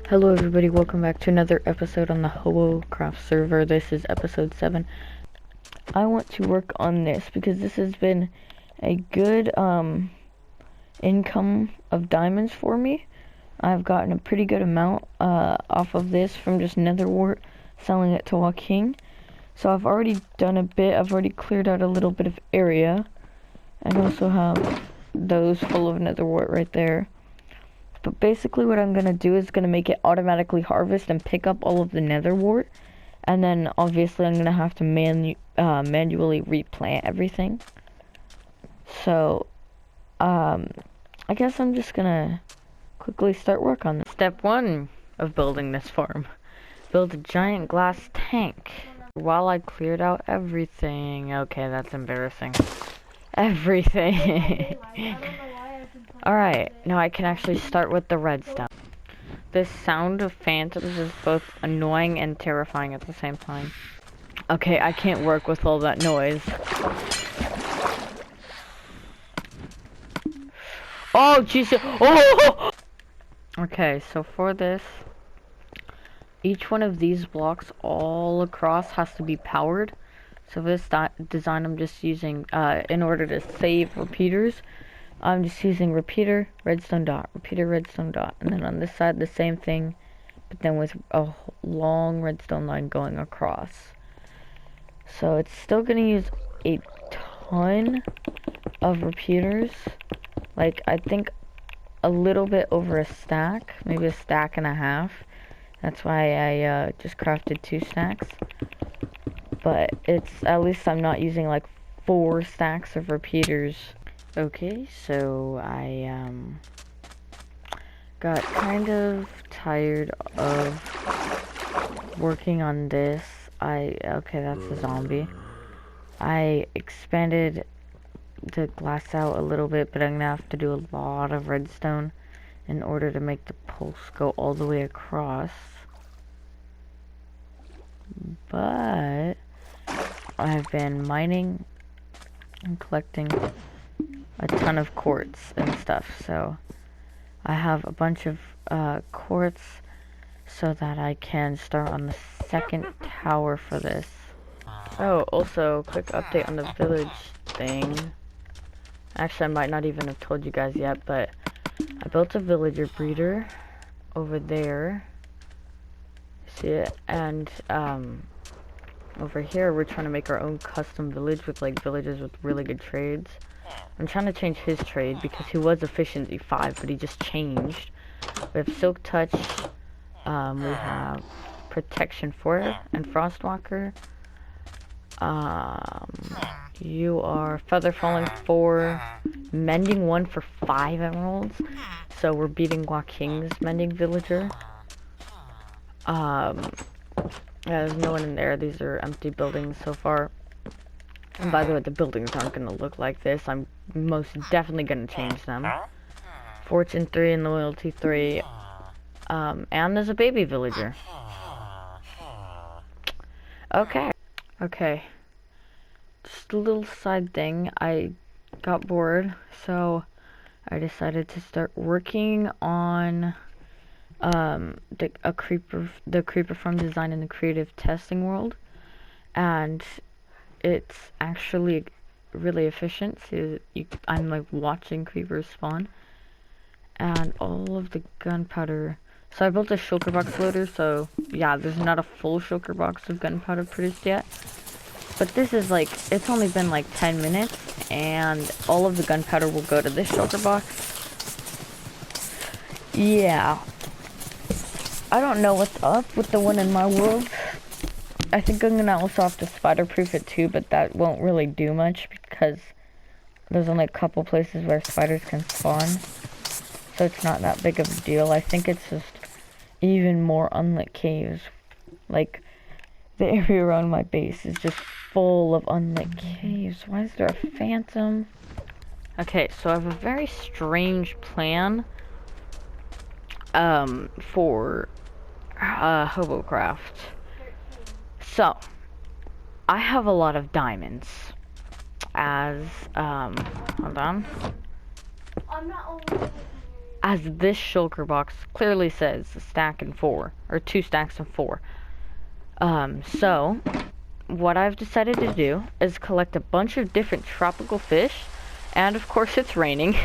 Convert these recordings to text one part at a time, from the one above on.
Hello everybody, welcome back to another episode on the Hobocraft server. This is episode 7. I want to work on this because this has been a good income of diamonds for me. I've gotten a pretty good amount off of this from just nether wart, selling it to Joaquin. So I've already done a bit, I've already cleared out a little bit of area. And also have those full of nether wart right there. But basically what I'm going to do is going to make it automatically harvest and pick up all of the nether wart. And then obviously I'm going to have to manually replant everything. So, I guess I'm just going to quickly start work on this. Step 1 of building this farm. Build a giant glass tank. While I cleared out everything. Okay, that's embarrassing. Everything. Alright, now I can actually start with the redstone. This sound of phantoms is both annoying and terrifying at the same time. Okay, I can't work with all that noise. Oh, Jesus! Oh! Okay, so for this, each one of these blocks all across has to be powered. So for this design, I'm just using, in order to save repeaters, I'm just using repeater, redstone dot, repeater, redstone dot. And then on this side, the same thing, but then with a long redstone line going across. So it's still going to use a ton of repeaters. Like, I think a little bit over a stack, maybe a stack and a half. That's why I just crafted 2 stacks. But it's, at least I'm not using like 4 stacks of repeaters. Okay, so I got kind of tired of working on this. Okay, that's a zombie. I expanded the glass out a little bit, but I'm gonna have to do a lot of redstone in order to make the pulse go all the way across. But I've been mining and collecting a ton of quartz and stuff, so I have a bunch of quartz so that I can start on the second tower for this. Oh, also, quick update on the village thing. Actually, I might not even have told you guys yet, but I built a villager breeder over there. See it? And over here we're trying to make our own custom village with like villagers with really good trades. I'm trying to change his trade because he was efficiency 5, but he just changed. We have silk touch, we have protection 4 and frostwalker. You are feather falling 4, mending 1 for 5 emeralds. So we're beating Joaquin's mending villager. Yeah, there's no one in there. These are empty buildings so far. And by the way, the buildings aren't going to look like this. I'm most definitely going to change them. Fortune 3 and loyalty 3. And there's a baby villager. Okay. Okay. Just a little side thing. I got bored, so I decided to start working on the creeper farm design in the creative testing world, and it's actually really efficient. So I'm like watching creepers spawn, and all of the gunpowder. So I built a shulker box loader. So yeah, there's not a full shulker box of gunpowder produced yet, but this is like, it's only been like 10 minutes, and all of the gunpowder will go to this shulker box. Yeah. I don't know what's up with the one in my world. I think I'm gonna also have to spider-proof it too, but that won't really do much because there's only a couple places where spiders can spawn. So it's not that big of a deal. I think it's just even more unlit caves. Like, the area around my base is just full of unlit caves. Why is there a phantom? Okay, so I have a very strange plan for Hobocraft. So I have a lot of diamonds hold on. as this shulker box clearly says, a stack and 4, or 2 stacks and 4. So what I've decided to do is collect a bunch of different tropical fish, and of course it's raining,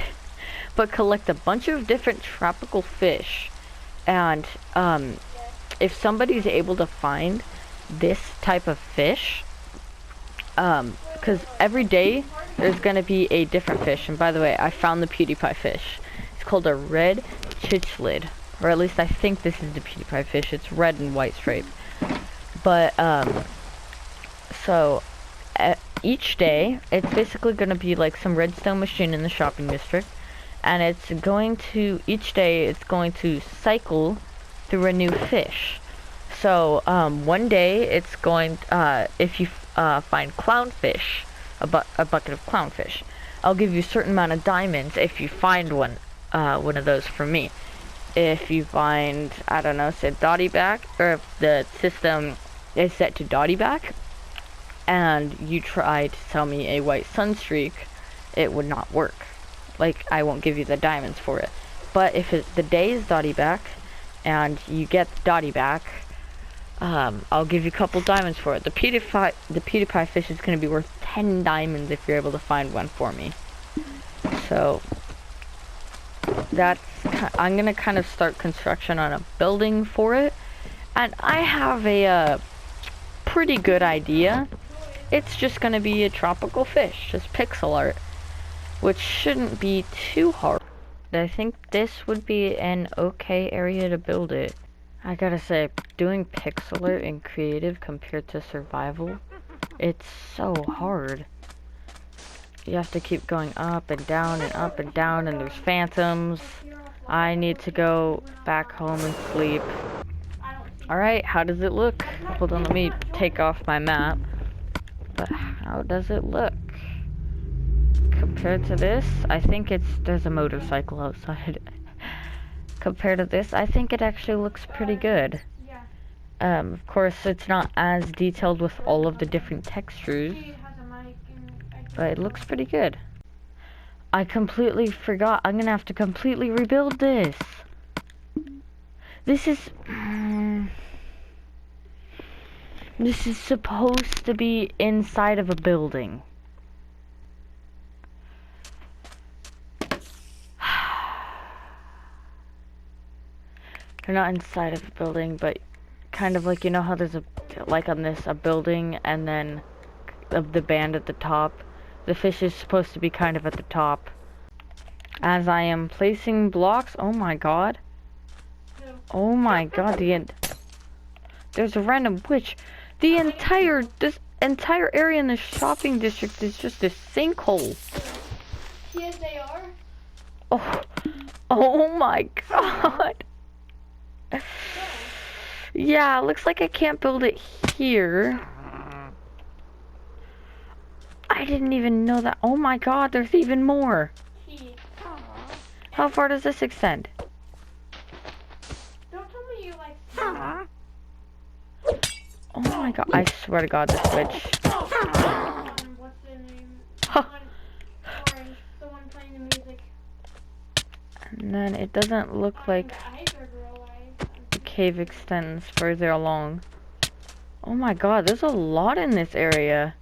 but collect a bunch of different tropical fish, and if somebody's able to find this type of fish, because every day there's gonna be a different fish. And by the way, I found the PewDiePie fish. It's called a red chichlid, or at least I think this is the PewDiePie fish. It's red and white stripe. But so each day it's basically gonna be like some redstone machine in the shopping district, and it's going to each day it's going to cycle through a new fish. So one day it's going if you find clownfish, a bucket of clownfish, I'll give you a certain amount of diamonds if you find one of those from me. If you find, I don't know, say Dotty back, or if the system is set to Dotty back and you try to sell me a white sunstreak, it would not work. Like, I won't give you the diamonds for it. But if the day is Dotty back and you get Dotty back, I'll give you a couple diamonds for it. The PewDiePie fish is going to be worth 10 diamonds if you're able to find one for me. So I'm going to kind of start construction on a building for it, and I have a pretty good idea. It's just going to be a tropical fish, just pixel art, which shouldn't be too hard. I think this would be an okay area to build it. I gotta say, doing pixel art in creative compared to survival, it's so hard. You have to keep going up and down and up and down, and there's phantoms. I need to go back home and sleep. Alright, how does it look? Hold on, let me take off my map. But how does it look? Compared to this, I think there's a motorcycle outside. Compared to this, I think it actually looks pretty good. Of course, it's not as detailed with all of the different textures, but it looks pretty good. I completely forgot. I'm gonna have to completely rebuild this. This is supposed to be inside of a building. They're not inside of a building, but kind of like, you know how there's a building and then the band at the top. The fish is supposed to be kind of at the top. As I am placing blocks, oh my god. Oh my god, there's a random witch. This entire area in the shopping district is just a sinkhole. Yes, they are. Oh my god. Yeah, looks like I can't build it here. I didn't even know that. Oh my god, there's even more. How far does this extend? Don't tell me you like. Oh my god, I swear to god, this witch. What's the name? Orange, the one playing the music. And then it doesn't look like the cave extends further along. Oh my god, there's a lot in this area.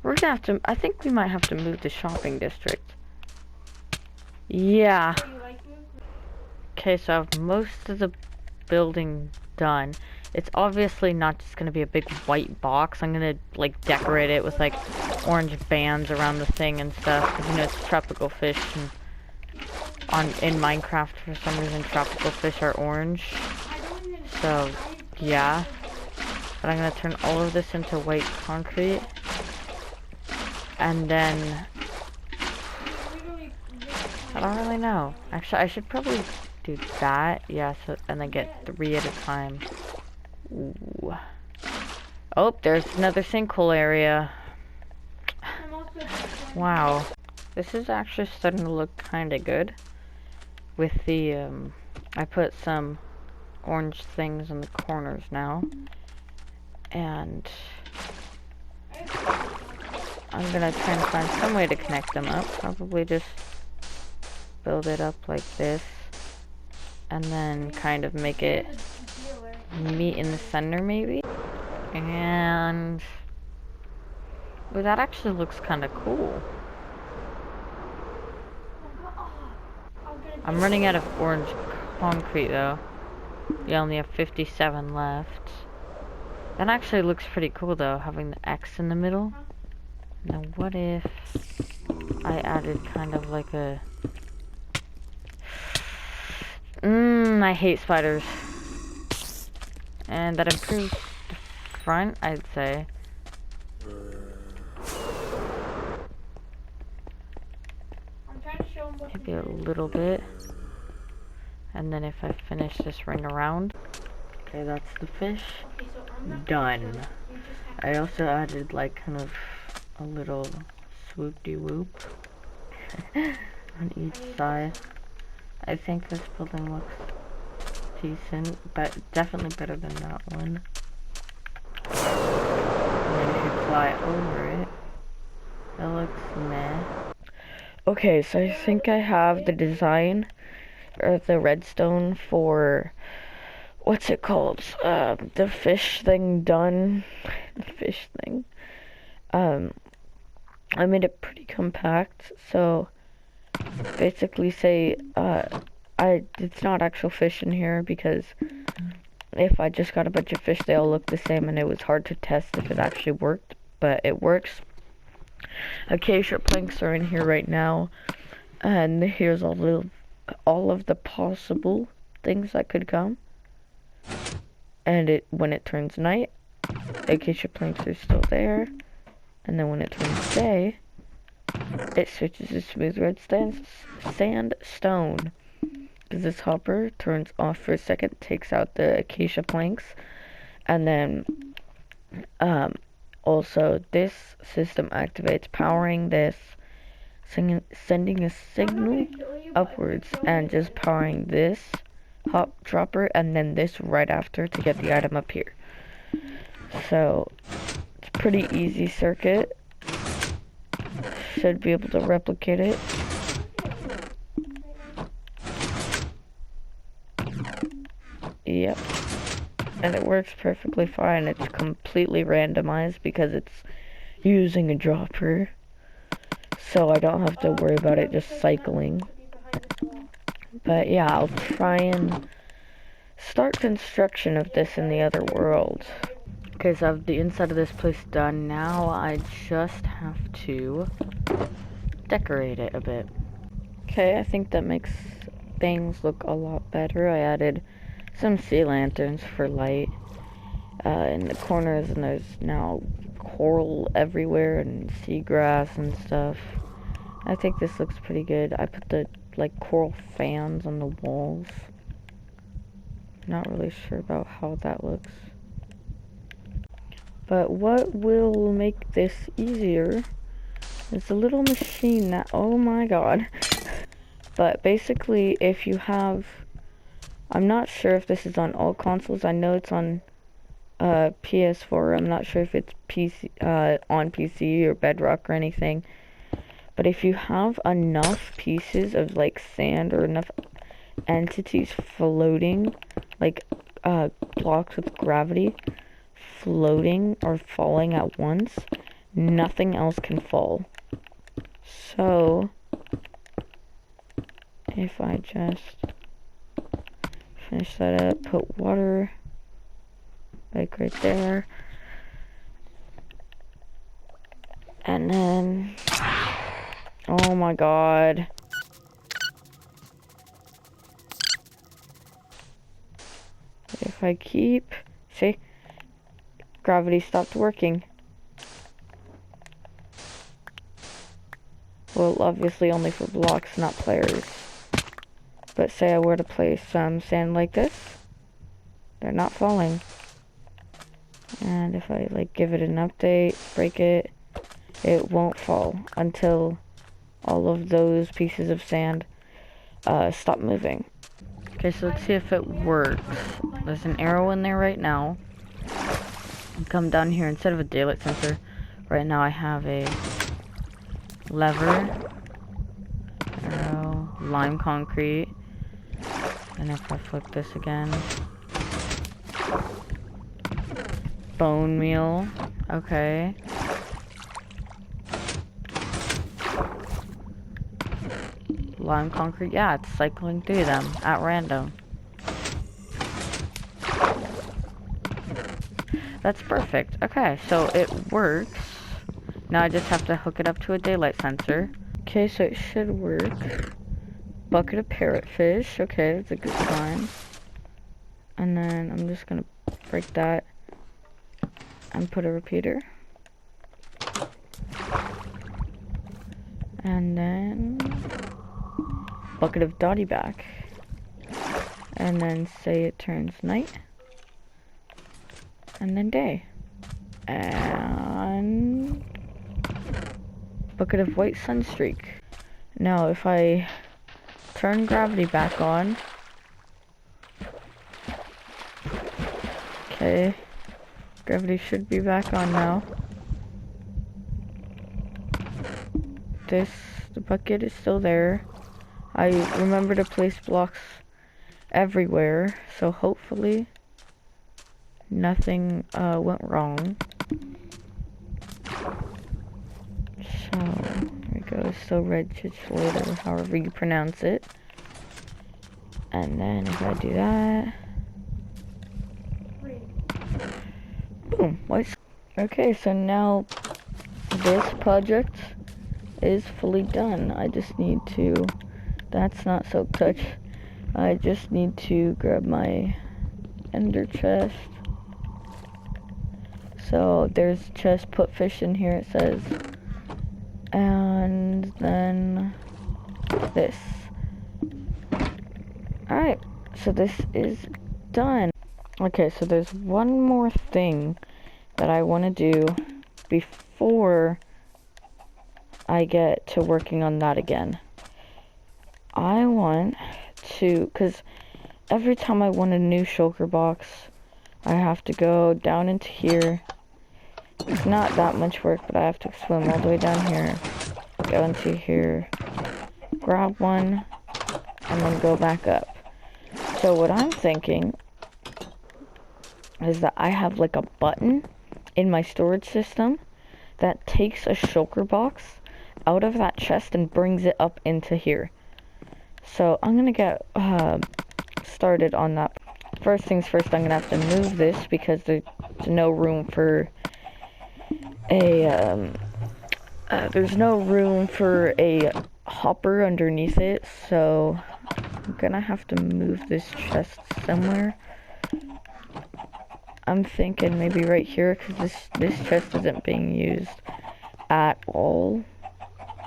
We're gonna have to, I think we might have to move the shopping district. Yeah. Okay, so I have most of the building done. It's obviously not just gonna be a big white box. I'm gonna like decorate it with like orange bands around the thing and stuff, because you know it's tropical fish, and in Minecraft for some reason tropical fish are orange. So yeah, but I'm gonna turn all of this into white concrete, and then I don't really know. Actually, I should probably do that. Yeah, so and then get 3 at a time. Ooh. Oh, there's another sinkhole area. Wow. This is actually starting to look kind of good. With the, I put some orange things in the corners now. And I'm gonna try and find some way to connect them up. Probably just build it up like this. and then kind of make it meet in the center maybe. And well, that actually looks kind of cool. I'm running out of orange concrete though. We only have 57 left. That actually looks pretty cool though, having the X in the middle. Now what if I added kind of like a... I hate spiders. And that improves the front, I'd say. Maybe a little bit. And then if I finish this ring around. Okay, that's the fish. Done. I also added like kind of a little swoop-de-whoop on each side. I think this building looks decent, but definitely better than that one. And then if you fly over it, it looks meh. Okay, so I think I have the design, or the redstone for, what's it called? The fish thing done. The fish thing. I made it pretty compact, so basically say, it's not actual fish in here because if I just got a bunch of fish, they all look the same and it was hard to test if it actually worked, but it works. Acacia planks are in here right now, and here's all of the possible things that could come. And when it turns night, acacia planks are still there, and then when it turns day, it switches to smooth red sandstone. Because this hopper turns off for a second, takes out the acacia planks, and then also this system activates, powering this, sending a signal upwards, and just powering this hop dropper, and then this right after to get the item up here. So it's a pretty easy circuit. Should be able to replicate it. Yep. And it works perfectly fine. It's completely randomized because it's using a dropper. So I don't have to worry about it just cycling. But yeah, I'll try and start construction of this in the other world. Okay, so I have the inside of this place done. Now I just have to decorate it a bit. Okay, I think that makes things look a lot better. I added some sea lanterns for light in the corners, and there's now coral everywhere and seagrass and stuff. I think this looks pretty good. I put the like coral fans on the walls. Not really sure about how that looks. But what will make this easier is a little machine that, oh my god. But basically, if you have, I'm not sure if this is on all consoles. I know it's on PS4. I'm not sure if it's on PC or Bedrock or anything. But if you have enough pieces of like sand or enough entities floating, like blocks with gravity floating or falling at once, nothing else can fall. So if I just finish that up, put water like right there, and then, oh my god, if I keep, see, gravity stopped working. Well, obviously only for blocks, not players. But say I were to place some sand like this, they're not falling. And if I like give it an update, break it, it won't fall until all of those pieces of sand stop moving. Okay, so let's see if it works. There's an arrow in there right now. And come down here, instead of a daylight sensor, right now I have a lever, arrow, lime concrete, And if I flip this again, bone meal, okay. Lime concrete, yeah, it's cycling through them at random. That's perfect. Okay, so it works. Now I just have to hook it up to a daylight sensor. Okay, so it should work. Bucket of parrotfish. Okay, that's a good sign. And then I'm just gonna break that and put a repeater. And then bucket of dotty back. And then say it turns night. And then day. And bucket of white sunstreak. Now if I turn gravity back on. Okay. Gravity should be back on now. The bucket is still there. I remember to place blocks everywhere, so hopefully nothing went wrong. So, there we go, so red chicholate, however you pronounce it. And then if I do that, boom, white. Okay, so now this project is fully done. I just need to, that's not silk touch. I just need to grab my ender chest. So there's chest, put fish in here, it says. And then this. Alright, so this is done. Okay, so there's one more thing that I want to do before I get to working on that again. I want to, because every time I want a new shulker box, I have to go down into here. It's not that much work, but I have to swim all the way down here, go into here, grab one, and then go back up. So what I'm thinking is that I have like a button in my storage system that takes a shulker box out of that chest and brings it up into here. So I'm gonna get started on that. First things first, I'm gonna have to move this because there's no room for a hopper underneath it, so I'm gonna have to move this chest somewhere. I'm thinking maybe right here, because this chest isn't being used at all.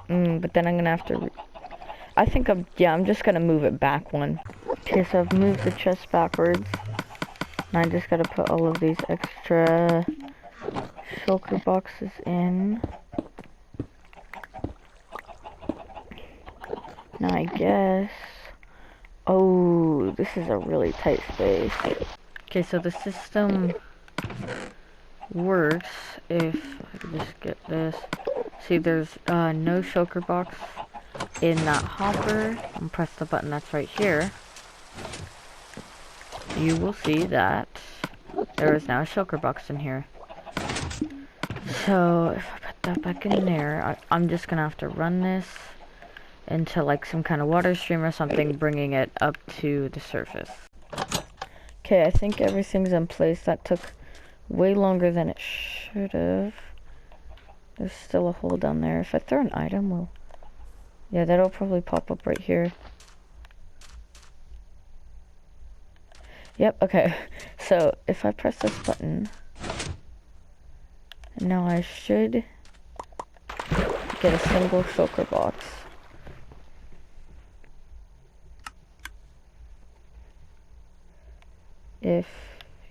But then I'm gonna have to, I'm just gonna move it back one. Okay, so I've moved the chest backwards. And I just gotta put all of these extra shulker boxes in. Now I guess, oh, this is a really tight space. Okay, so the system works if I can just get this. See, there's no shulker box in that hopper. And press the button that's right here. You will see that there is now a shulker box in here. So if I put that back in there, I'm just gonna have to run this into like some kind of water stream or something, bringing it up to the surface. Okay, I think everything's in place. That took way longer than it should have. There's still a hole down there. If I throw an item, well, yeah, that'll probably pop up right here. Yep, okay. So if I press this button, now I should get a single shulker box.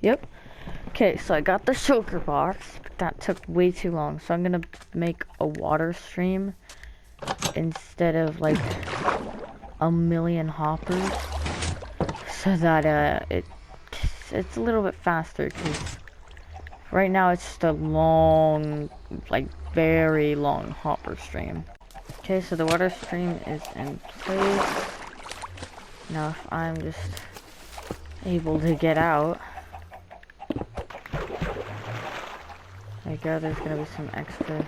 Yep. Okay, so I got the shulker box, but that took way too long. So I'm gonna make a water stream instead of like a million hoppers, so that it's a little bit faster, because right now it's just a long, like very long hopper stream. Okay, so the water stream is in place. Now if I'm just able to get out. There you go, there's gonna be some extra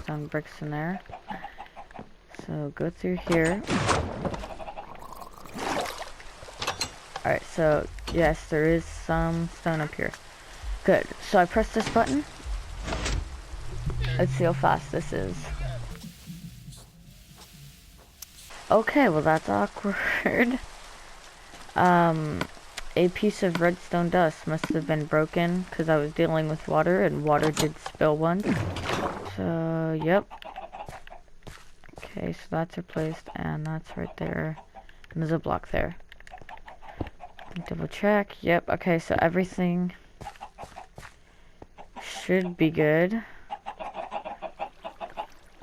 stone bricks in there. So go through here. Alright, so yes, there is some stone up here. Good. So I press this button. Let's see how fast this is. Okay, well that's awkward. A piece of redstone dust must have been broken because I was dealing with water and water did spill once. So, yep. Okay, so that's replaced and that's right there. And there's a block there. Double check. Yep, okay, so everything should be good.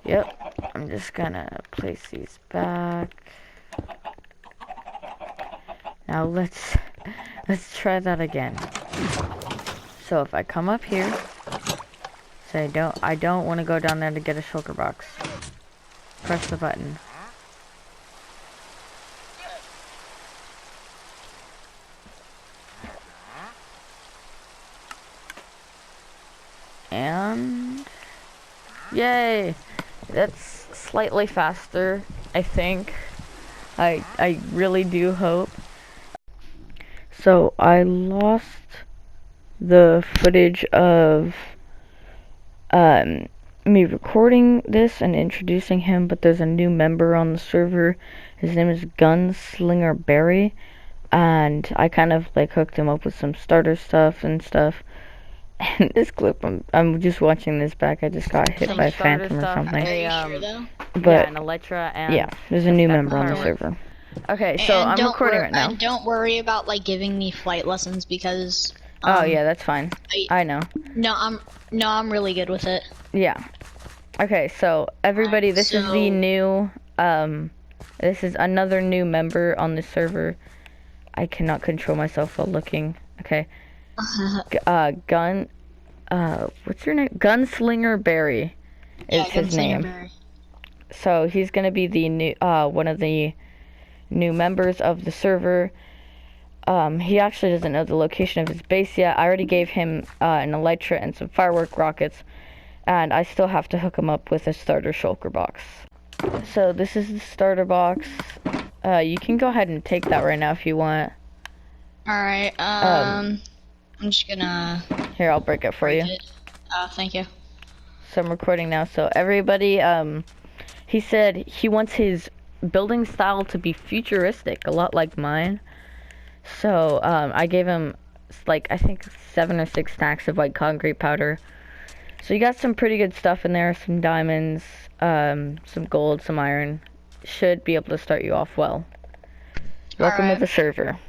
Yep, I'm just gonna place these back. Now let's try that again. So if I come up here, say I don't want to go down there to get a shulker box. Press the button. And yay! That's slightly faster, I think. I really do hope. So I lost the footage of me recording this and introducing him, but there's a new member on the server. His name is Gunslinger Barry, and I kind of like hooked him up with some starter stuff and stuff. And this clip, I'm just watching this back. I just got hit by a phantom or something. But yeah, an Elytra, and yeah, there's a new member on the server. Okay, so I'm recording right now. And don't worry about like giving me flight lessons because. Oh yeah, that's fine. I know. No, I'm really good with it. Yeah. Okay, so everybody, this is the new this is another new member on the server. I cannot control myself while looking. Okay. What's your name? Gunslinger Barry is his name. Barry. So he's gonna be the new one of the new members of the server. He actually doesn't know the location of his base yet. I already gave him an Elytra and some firework rockets, and I still have to hook him up with a starter shulker box. So this is the starter box. You can go ahead and take that right now if you want. Alright, I'm just gonna... Here, I'll break it for you. Thank you. So I'm recording now. So everybody, he said he wants his building style to be futuristic, a lot like mine. So, I gave him, like, I think 7 or 6 stacks of white concrete powder. So you got some pretty good stuff in there, some diamonds, some gold, some iron. Should be able to start you off well. Welcome to the server.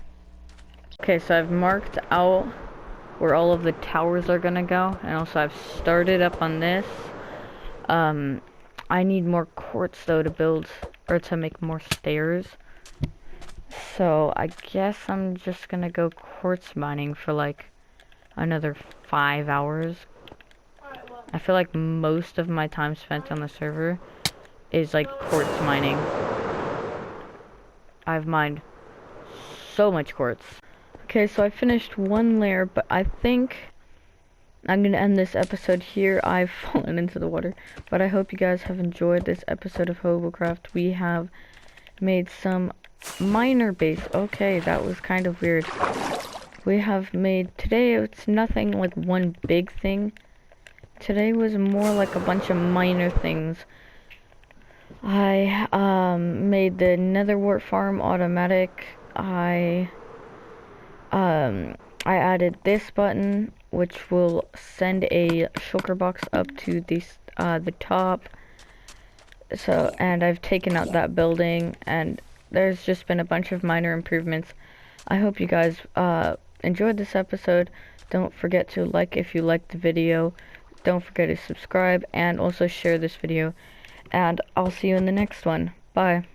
Okay, so I've marked out where all of the towers are gonna go, and also I've started up on this. I need more quartz though to build, or to make more stairs. So I guess I'm just gonna go quartz mining for like another 5 hours. I feel like most of my time spent on the server is like quartz mining. I've mined so much quartz. Okay, so I finished one layer, but I think I'm gonna end this episode here. I've fallen into the water, but I hope you guys have enjoyed this episode of Hobocraft. We have made some miner base. Okay, that was kind of weird. We have made, today it's nothing like one big thing. Today was more like a bunch of minor things. I made the nether wart farm automatic. I added this button, which will send a shulker box up to the top. So, and I've taken out that building, and there's just been a bunch of minor improvements. I hope you guys enjoyed this episode. Don't forget to like if you liked the video. Don't forget to subscribe and also share this video. And I'll see you in the next one. Bye.